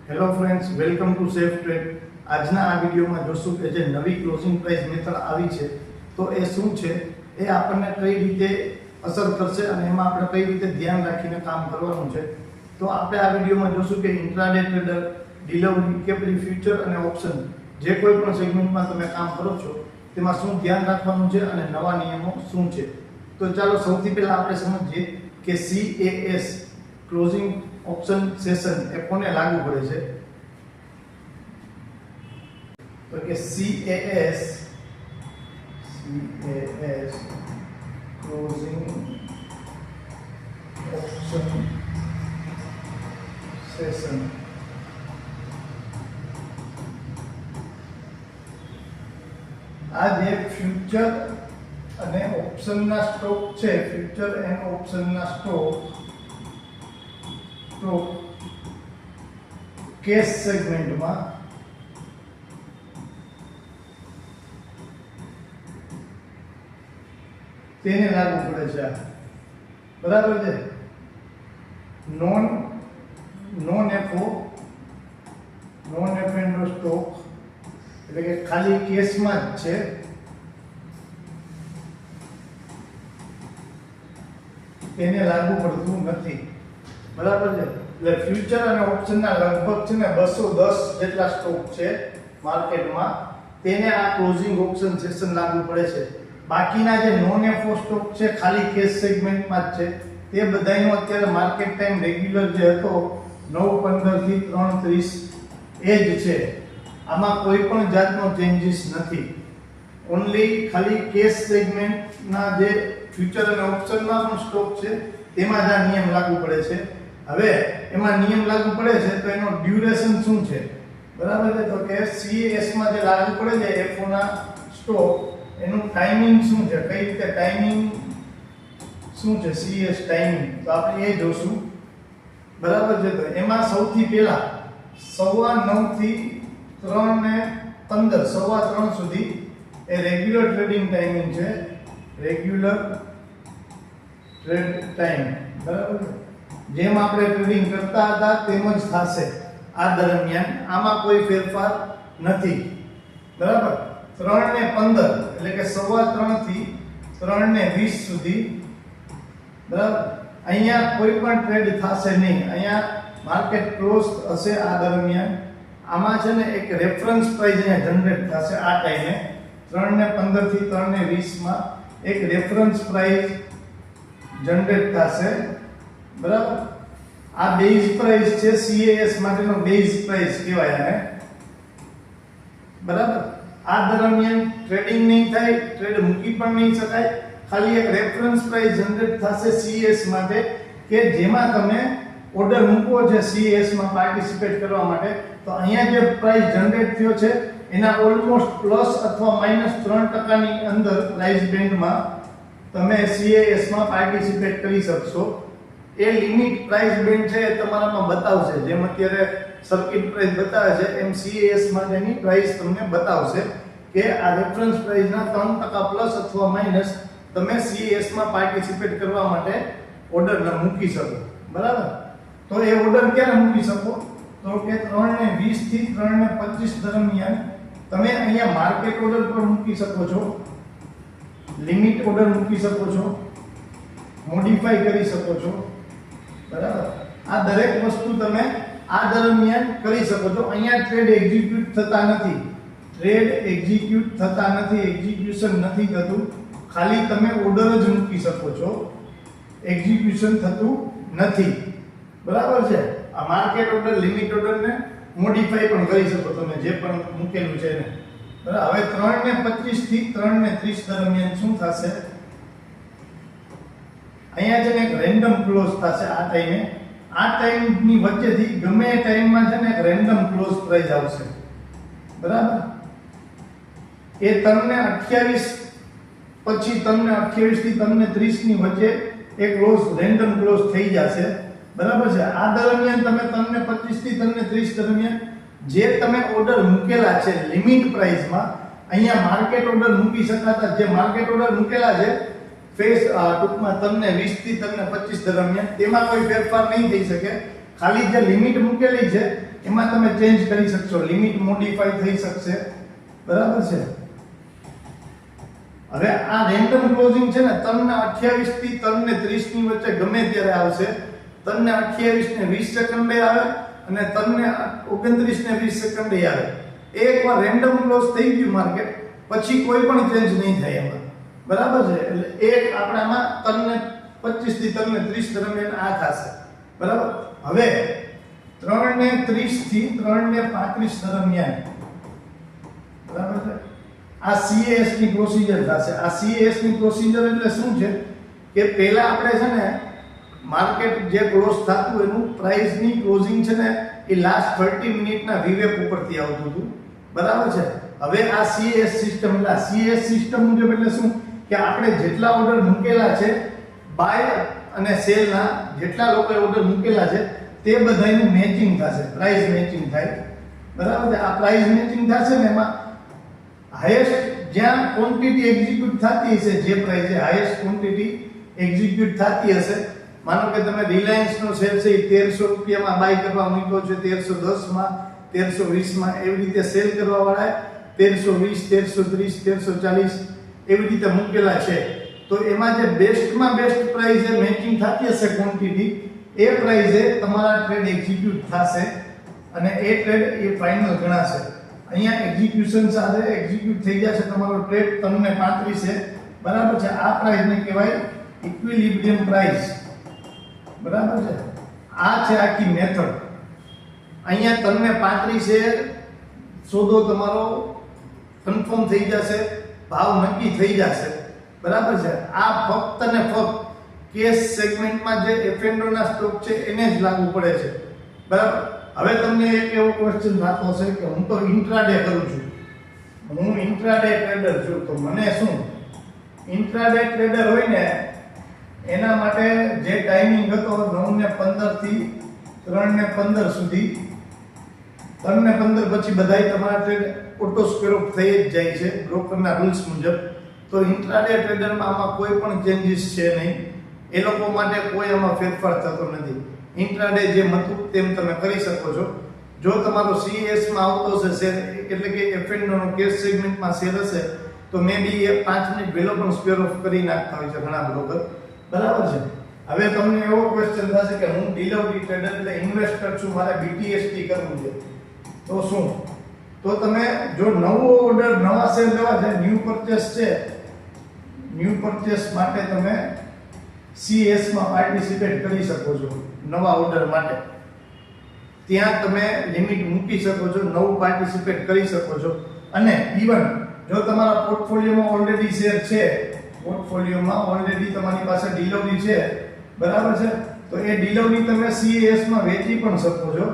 Hello friends, welcome to safe trade. આજના આ વિડીયોમાં જોશું કે જે નવી ક્લોઝિંગ પ્રાઇસ મેથડ આવી છે તો એ શું છે, એ આપણને કઈ રીતે અસર કરશે અને એમાં આપણે કઈ રીતે ધ્યાન રાખીને કામ કરવાનું છે. તો આપણે આ વિડીયોમાં જોશું કે intraday trader, delivery, capri, future અને ઓપ્શન જે કોઈ પણ સેગમેન્ટમાં તમે કામ કરો છો તેમાં શું ધ્યાન રાખવાનું છે અને નવા નિયમો શું છે. તો ચાલો સૌથી પહેલા આપણે સમજીએ કે CAS ક્લોઝિંગ ઓપ્શન સેશન એ કોને લાગુ પડે છે. તો કે CAS ક્લોઝિંગ ઓપ્શન સેશન આ જે ફ્યુચર અને ઓપ્શનના સ્ટોક છે, ફ્યુચર એન્ડ ઓપ્શનના સ્ટોક કેસ સેગમેન્ટમાં તેને લાગુ પડે છે. બરાબર છે. નોન એફએનડો સ્ટોક એટલે કે ખાલી કેસમાં જ છે, તેને લાગુ પડતું નથી. બરાબર છે. એટલે ફ્યુચર અને ઓપ્શનના લગભગ છે ને 210 જેટલા સ્ટોક છે માર્કેટમાં, તેને આ ક્લોઝિંગ ઓપ્શન સેશન લાગુ પડે છે. બાકીના જે નોન એફઓ સ્ટોક છે, ખાલી કેસ સેગમેન્ટમાં જ છે, તે બધાનો અત્યારે માર્કેટ ટાઈમ રેગ્યુલર જે હતો 9:15 થી 3:30 એ જ છે. આમાં કોઈ પણ જાતનો ચેન્જીસ નથી. ઓન્લી ખાલી કેસ સેગમેન્ટના જે ફ્યુચર અને ઓપ્શનમાં પણ સ્ટોક છે તેમાં જ આ નિયમ લાગુ પડે છે. હવે એમાં નિયમ લાગુ પડે છે તો એનો ડ્યુરેશન શું છે? બરાબર છે. તો કે CAS માં જે લાગુ પડે છે FO ના સ્ટોક, એનું ટાઈમિંગ શું છે, કઈ રીતે ટાઈમિંગ શું છે, CAS ટાઈમિંગ, તો આપણે એ જોશું. બરાબર છે. તો એમાં સૌથી પહેલા 9:15 થી 3:15 3:15 સુધી એ રેગ્યુલર ટ્રેડિંગ ટાઈમિંગ છે, રેગ્યુલર ટ્રેડ ટાઈમ. બરાબર. જેમ આપણે ટ્રેડિંગ કરતા હતા તેમ જ થશે આ દરમિયાન, આમાં કોઈ ફેરફાર નથી. બરાબર. 3:15 એટલે કે 3:15 થી 3:20 સુધી. બરાબર. અહીંયા કોઈ પણ ટ્રેડ થશે નહીં, અહીંયા માર્કેટ ક્લોઝ હશે આ દરમિયાન. આમાં છે ને એક રેફરન્સ પ્રાઇસ અહીંયા જનરેટ થશે આ ટાઈમે 3:15 થી 3:20 માં એક રેફરન્સ પ્રાઇસ જનરેટ થશે. બરાબર. આ બેઝ પ્રાઇસ છે, CAS માટેનો બેઝ પ્રાઇસ કહેવાય આને. બરાબર. આ દરમિયાન ટ્રેડિંગ નહીં થાય, ટ્રેડ મૂકી પણ નહીં શકાય, ખાલી એક રેફરન્સ પ્રાઇસ જનરેટ થશે CAS માટે કે જેમાં તમે ઓર્ડર મૂકો છે CAS માં પાર્ટિસિપેટ કરવા માટે. તો અહીંયા જે પ્રાઇસ જનરેટ થયો છે એના ઓલમોસ્ટ પ્લસ અથવા માઈનસ 3% ની અંદર પ્રાઇસ બેન્ડમાં તમે CAS માં પાર્ટિસિપેટ કરી શકશો. એ લિમિટ પ્રાઇસ બેન્ડ છે એ તમારામાં બતાવશે, જેમ અત્યારે સર્કિટ પ્રાઇસ બતાવે છે એમ CAS માટેની પ્રાઇસ તમને બતાવશે કે આ રેફરન્સ પ્રાઇસના 3% પ્લસ અથવા માઈનસ તમે CAS માં પાર્ટિસિપેટ કરવા માટે ઓર્ડર મૂકી શકો. બરાબર. તો એ ઓર્ડર ક્યારે મૂકી શકો? તો કે 3:20 થી 3:25 દરમિયાન તમે અહીંયા માર્કેટ ઓર્ડર પર મૂકી શકો છો, લિમિટ ઓર્ડર મૂકી શકો છો, મોડિફાઈ કરી શકો છો. બરાબર. આ દરેક વસ્તુ તમે આ દરમિયાન કરી શકો છો. અહીંયા ટ્રેડ એક્ઝિક્યુટ થતા નથી, એક્ઝિક્યુશન નથી થતું, ખાલી તમે ઓર્ડર જ મૂકી શકો છો, એક્ઝિક્યુશન થતું નથી. બરાબર છે. આ માર્કેટ ઓર્ડર, લિમિટ ઓર્ડરને મોડિફાઈ પણ કરી શકો તમે જે પણ મૂકેલું છે એને. બરાબર. હવે 3:25 થી 3:30 દરમિયાન શું થશે? અહીંયા છે ને એક રેન્ડમ ક્લોઝ થશે આ ટાઈમે. આ ટાઈમની વચ્ચેથી ગમે એ ટાઈમમાં છે ને એક રેન્ડમ ક્લોઝ પ્રાઇસ આવશે. બરાબર. એ તમને 28 પછી તમને 28 થી તમને 30 ની વચ્ચે એક ક્લોઝ રેન્ડમ ક્લોઝ થઈ જશે. બરાબર છે. આ દરમિયાન તમે 3:25 થી 3:30 દરમિયાન જે તમે ઓર્ડર મૂકેલા છે લિમિટ પ્રાઇસમાં, અહીંયા માર્કેટ ઓર્ડર મૂકી શકાતા, જે માર્કેટ ઓર્ડર મૂકેલા છે ફેસ ટૂંકમાં તમને 20 થી તમને 25 દરમિયાન તેમાં કોઈ ફેરફાર નહીં થઈ શકે. ખાલી જે લિમિટ મૂકેલી છે એમાં તમે ચેન્જ કરી શકશો, લિમિટ મોડિફાઈ થઈ શકશે, બરાબર છે. હવે આ રેન્ડમ ક્લોઝિંગ છે ને 3:28 થી 3:30 ની વચ્ચે ગમે ત્યારે આવશે. 3:28 ને 20 સેકન્ડે આવે અને 3:29 ને 20 સેકન્ડે આવે. એકવાર રેન્ડમ ક્લોઝ થઈ ગયું માર્કેટ પછી કોઈ પણ ચેન્જ નહીં થાય એમાં, બરાબર છે. એટલે એક આપણામાં 3:25 થી 3:30 દરમિયાન આ થશે, બરાબર. હવે 3:30 થી 3:35 દરમિયાન, બરાબર છે, આ CAS ની પ્રોસિજર થશે. આ CAS ની પ્રોસિજર એટલે શું છે કે પહેલા આપણે છે ને માર્કેટ જે ક્લોઝ થતું એનું પ્રાઇસ ની ક્લોઝિંગ છે ને એ લાસ્ટ 30 મિનિટના વીવેપ ઉપરથી આવતું હતું, બરાબર છે. હવે આ CAS સિસ્ટમ, એટલે આ CAS સિસ્ટમ મુજબ એટલે શું કે આપણે જેટલા ઓર્ડર મૂકેલા છે બાય અને સેલ ના, જેટલા લોકોએ ઓર્ડર મૂકેલા છે તે બધાનું મેચિંગ થશે, પ્રાઇસ મેચિંગ થાય, બરાબર છે. આ પ્રાઇસ મેચિંગ થશે ને એમાં હાઈએસ્ટ જ્યાં ક્વોન્ટિટી એક્ઝિક્યુટ થતી હશે, જે પ્રાઇસે હાઈએસ્ટ ક્વોન્ટિટી એક્ઝિક્યુટ થતી હશે, માનો કે તમે રિલાયન્સ નો શેર છે એ 1300 રૂપિયામાં બાય કરવા મૂક્યો છે, 1310 માં, 1320 માં, એવી રીતે સેલ કરવા વાળા 1320, 1330, 1340 એવી રીતે મૂકેલા છે. તો એમાં જે બેસ્ટમાં બેસ્ટ પ્રાઇસે મેચિંગ થતી હશે ક્વોન્ટિટી, એ પ્રાઇસે તમારા ટ્રેડ એક્ઝિક્યુટ થશે અને એ ટ્રેડ એ ફાઇનલ ગણાશે. અહીંયા એક્ઝિક્યુશન સાથે એક્ઝિક્યુટ થઈ જશે તમારો ટ્રેડ 3:35 છે, બરાબર છે. આ પ્રાઇસને કહેવાય ઇક્વિલિબ્રિયમ પ્રાઇસ, બરાબર છે. આ છે આખી મેથડ. અહીંયા 3:35 છે, સોદો તમારો કન્ફર્મ થઈ જશે, ભાવ નક્કી થઈ જશે, બરાબર છે. આ ફક્ત ને ફક્ત કેસ સેગમેન્ટમાં જે F&O ના સ્ટોક છે એને જ લાગુ પડે છે, બરાબર. હવે તમને એક એવો ક્વેશ્ચન થતો હશે કે હું તો ઇન્ટ્રાડે કરું છું, હું ઇન્ટ્રાડે ટ્રેડર છું, તો મને શું ઇન્ટ્રાડે ટ્રેડર હોય ને એના માટે જે ટાઈમિંગ હતો 9:15 થી 3:15 સુધી, 3:15 પછી બધાય તમારા ટ્રેડ ઓટો સ્ક્વેર ઓફ થઈ જ જાય છે બ્રોકરના રૂલ્સ મુજબ. તો ઇન્ટ્રાડે ટ્રેડરમાં આમાં કોઈ પણ ચેન્જીસ છે નહીં, એ લોકો માટે કોઈ આમાં ફેરફાર થતો નથી. ઇન્ટ્રાડે જેમ હતું તેમ તમે કરી શકો છો. જો તમારો CAS માં આવતો હશે શેર, એટલે કે F&O નો કેસ સેગમેન્ટમાં શેર હશે, તો મે બી એ 5 મિનિટ વહેલો પણ સ્ક્વેર ઓફ કરી નાખતા હોય છે ઘણા બ્રોકર, બરાબર છે. હવે તમને એવો ક્વેશ્ચન થશે કે હું ડિલિવરી ટ્રેડર એટલે ઇન્વેસ્ટર છું, મારે BTST કરવું છે, તો શું? તો તમે જો નવો ઓર્ડર, નવા શેર લેવા છે, ન્યૂ પરચેસ છે, ન્યૂ પરચેસ માટે તમે CAS માં પાર્ટિસિપેટ કરી શકો છો. નવા ઓર્ડર માટે ત્યાં તમે લિમિટ મૂકી શકો છો, નવું પાર્ટિસિપેટ કરી શકો છો. અને ઇવન જો તમારા પોર્ટફોલિયોમાં ઓલરેડી શેર છે, પોર્ટફોલિયોમાં ઓલરેડી તમારી પાસે ડિલિવરી છે, બરાબર છે, તો એ ડિલિવરી તમે CAS માં વેચી પણ શકો છો.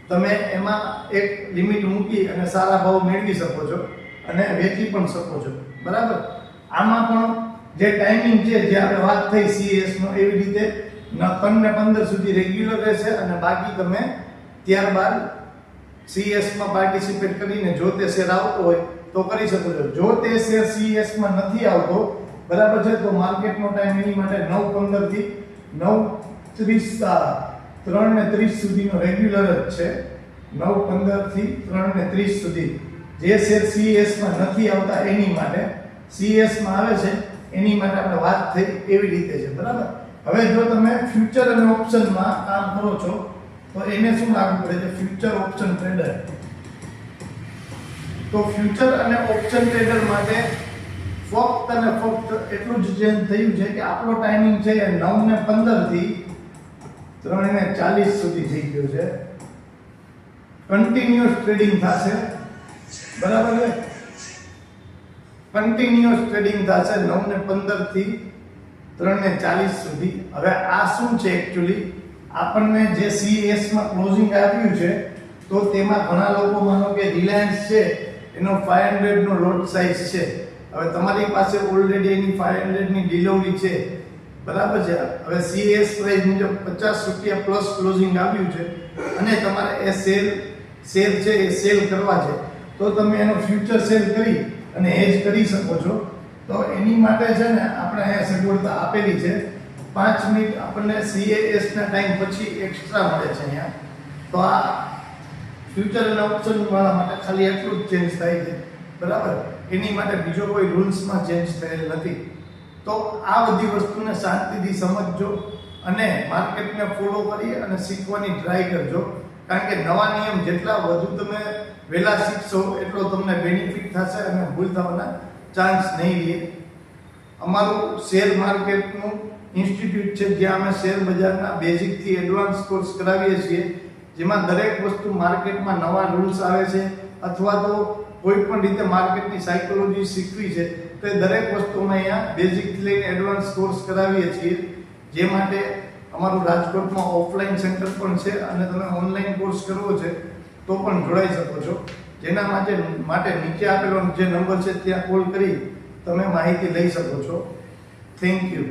તમે એમાં એક લિમિટ મૂકી અને સારા ભાવ મેળવી શકો છો અને વેચી પણ શકો છો, બરાબર. આમાં પણ જે ટાઈમિંગ છે, જે આપણે વાત થઈ CAS નો, એવી રીતે 3:15 સુધી રેગ્યુલર રહેશે અને બાકી તમે ત્યારબાદ CAS માં પાર્ટિસિપેટ કરીને જો તે શેર આવતો હોય તો કરી શકો છો. જો તે શેર CAS માં નથી આવતો, બરાબર છે, તો માર્કેટનો ટાઈમ એની માટે 9:15 થી 3:30 સુધીનો રેગ્યુલર જ છે. 9:15 થી 3:30 સુધી જે શેર CAS માં નથી આવતા એની માટે, CAS માં આવે છે એની માટે આપણે વાત થઈ એવી રીતે છે, બરાબર. હવે જો તમે ફ્યુચર અને ઓપ્શનમાં કામ કરો છો તો એને શું લાગુ પડે છે? Future option trader. તો ફ્યુચર અને ઓપ્શન ટ્રેડર માટે ફક્ત અને ફક્ત એટલું જ ચેન્જ થયું છે કે આપણો ટાઈમિંગ છે 9:15 થી 3:40 સુધી થઈ ગયો છે. કન્ટિન્યુઅસ ટ્રેડિંગ થશે, બરાબર છે, કન્ટિન્યુઅસ ટ્રેડિંગ થશે 9:15 થી 3:40 સુધી. હવે આ શું છે એકચ્યુઅલી? આપણને જે CAS માં ક્લોઝિંગ આપ્યું છે તો તેમાં ઘણા લોકો, માનો કે રિલાયન્સ છે, એનો 500 નો લોટ સાઇઝ છે. હવે તમારી પાસે ઓલરેડી એની 500 ની ડિલિવરી છે, બરાબર છે. હવે CAS પ્રાઇસ મુજબ 50 રૂપિયા પ્લસ ક્લોઝિંગ આવ્યું છે અને તમારે એ શેર છે એ સેલ કરવા છે, તો તમે એનો ફ્યુચર સેલ કરી અને હેજ કરી શકો છો. તો એની માટે છે ને આપણે અહીંયા સગવડતા આપેલી છે 5 મિનિટ આપણને CAS ના ટાઈમ પછી એક્સ્ટ્રા મળે છે અહીંયા. તો આ ફ્યુચર અને ઓપ્શન વાળા માટે ખાલી એટલું જ ચેન્જ થાય છે, બરાબર. એની માટે બીજો કોઈ રૂલ્સમાં ચેન્જ થયેલ નથી. તો આ બધી વસ્તુને શાંતિથી સમજજો અને માર્કેટને ફોલો કરી અને શીખવાની ટ્રાય કરજો. કારણ કે નવા નિયમ જેટલા વધુ તમે વહેલા શીખશો એટલો તમને બેનિફિટ થશે અને ભૂલ થવાના ચાન્સ નહીં રહે. અમારું શેર માર્કેટનું ઇન્સ્ટિટ્યૂટ છે જ્યાં અમે શેર બજારના બેઝિકથી એડવાન્સ કોર્સ કરાવીએ છીએ, જેમાં દરેક વસ્તુ માર્કેટમાં નવા રૂલ્સ આવે છે અથવા તો કોઈ પણ રીતે માર્કેટની સાયકોલોજી શીખવી છે તો એ દરેક વસ્તુમાં અહીંયા બેઝિકથી લઈને એડવાન્સ કોર્સ કરાવીએ છીએ. જે માટે અમારું રાજકોટમાં ઓફલાઈન સેન્ટર પણ છે અને તમે ઓનલાઈન કોર્સ કરવો છે તો પણ જોડાઈ શકો છો. જેના માટે નીચે આપેલો જે નંબર છે ત્યાં કોલ કરી તમે માહિતી લઈ શકો છો. Thank you.